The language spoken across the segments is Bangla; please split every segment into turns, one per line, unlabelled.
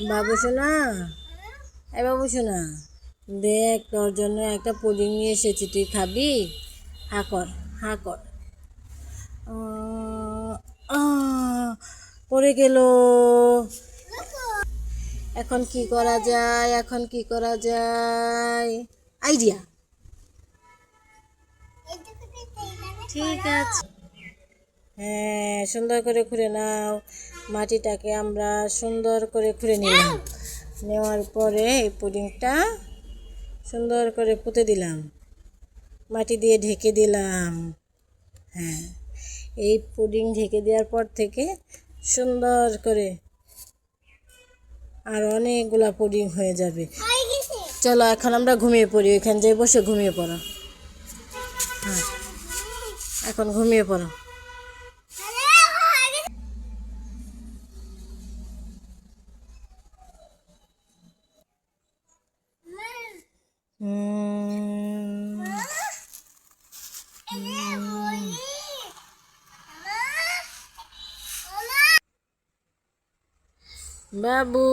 বাবু সোনা, বাবু সোনা, দেখ তোর জন্য একটা পুডিং নিয়ে এসেছি, তুই খাবি? হা কর, হা কর। আহ, আহ, পড়ে গেল। এখন কি করা যায়? এখন কি করা যায়? আইডিয়া। ঠিক আছে। হ্যাঁ, সুন্দর করে খুঁড়ে নাও। মাটিটাকে আমরা সুন্দর করে খুঁড়ে নিলাম। নেওয়ার পরে এই পুডিংটা সুন্দর করে পুঁতে দিলাম, মাটি দিয়ে ঢেকে দিলাম। হ্যাঁ, এই পুডিং ঢেকে দেওয়ার পর থেকে সুন্দর করে আর অনেকগুলা পুডিং হয়ে যাবে। চলো এখন আমরা ঘুমিয়ে পড়ি, ওইখানে যাই বসে ঘুমিয়ে পড়ো। হ্যাঁ, এখন ঘুমিয়ে পড়ো। বাবু,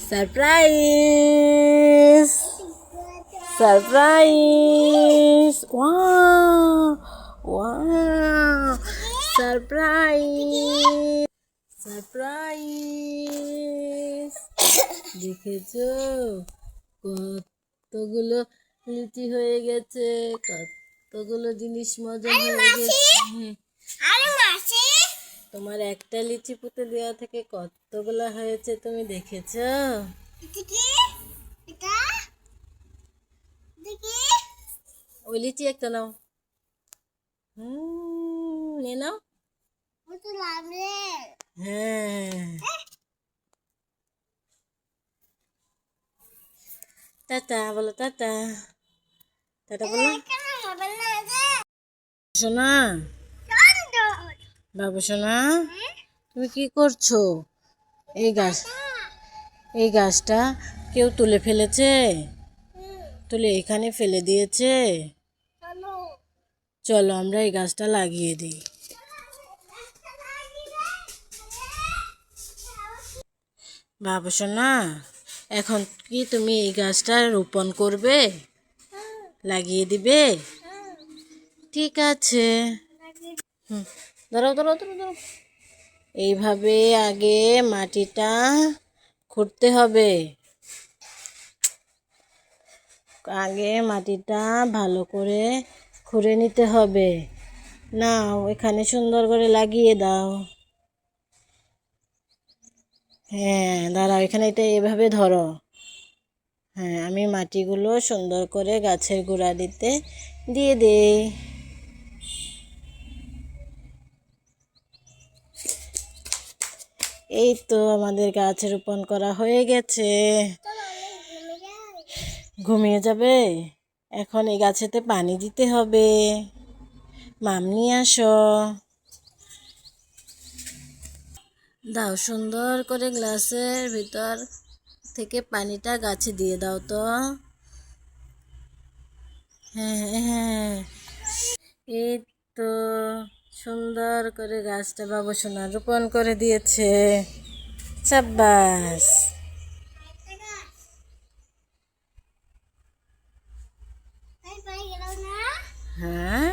surprise, surprise, wow wow, surprise, surprise. দেখেছো কতগুলো লিচি হয়ে গেছে, কতগুলো জিনিস মজা হয়ে গেছে। তোমার একটা লিচি পুঁতে দেওয়া থেকে কতগুলো হয়েছে তুমি দেখেছো? ওই লিচি একটা নাও। নে নাও। হ্যাঁ, টাটা বলো, টাটা, টাটা বলো। সোনা, বাবু সোনা, তুমি কি করছো? এই গাছ, এই গাছটা কেউ তুলে ফেলেছে, তুলে এখানে ফেলে দিয়েছে। চলো আমরা এই গাছটা লাগিয়ে দিই। বাবু সোনা, এখন কি তুমি এই গাছটা রোপণ করবে? লাগিয়ে দিবে? ঠিক আছে। দাঁড়াও দাঁড়াও দাঁড়াও দাঁড়াও। এইভাবে আগে মাটিটা খুঁড়তে হবে। আগে মাটিটা ভালো করে খুঁড়ে নিতে হবে। নাও এখানে সুন্দর করে লাগিয়ে দাও। হ্যাঁ, দাঁড়াও, এখানে এটা এভাবে ধরো। হ্যাঁ, আমি মাটিগুলো সুন্দর করে গাছের গোড়া দিয়ে দেই। এই তো আমাদের গাছ রোপণ করা হয়ে গেছে। ঘুমিয়ে যাবে? এখন এই গাছেতে পানি দিতে হবে। মাম নিয়ে আসো। দাও, সুন্দর করে গ্লাসের ভিতর থেকে পানিটা গাছে দিয়ে দাও তো। হ্যাঁ হ্যাঁ, এই তো সুন্দর করে গাছটা বাবু সোনা রোপণ করে দিয়েছে। সাব্বাস। হ্যাঁ।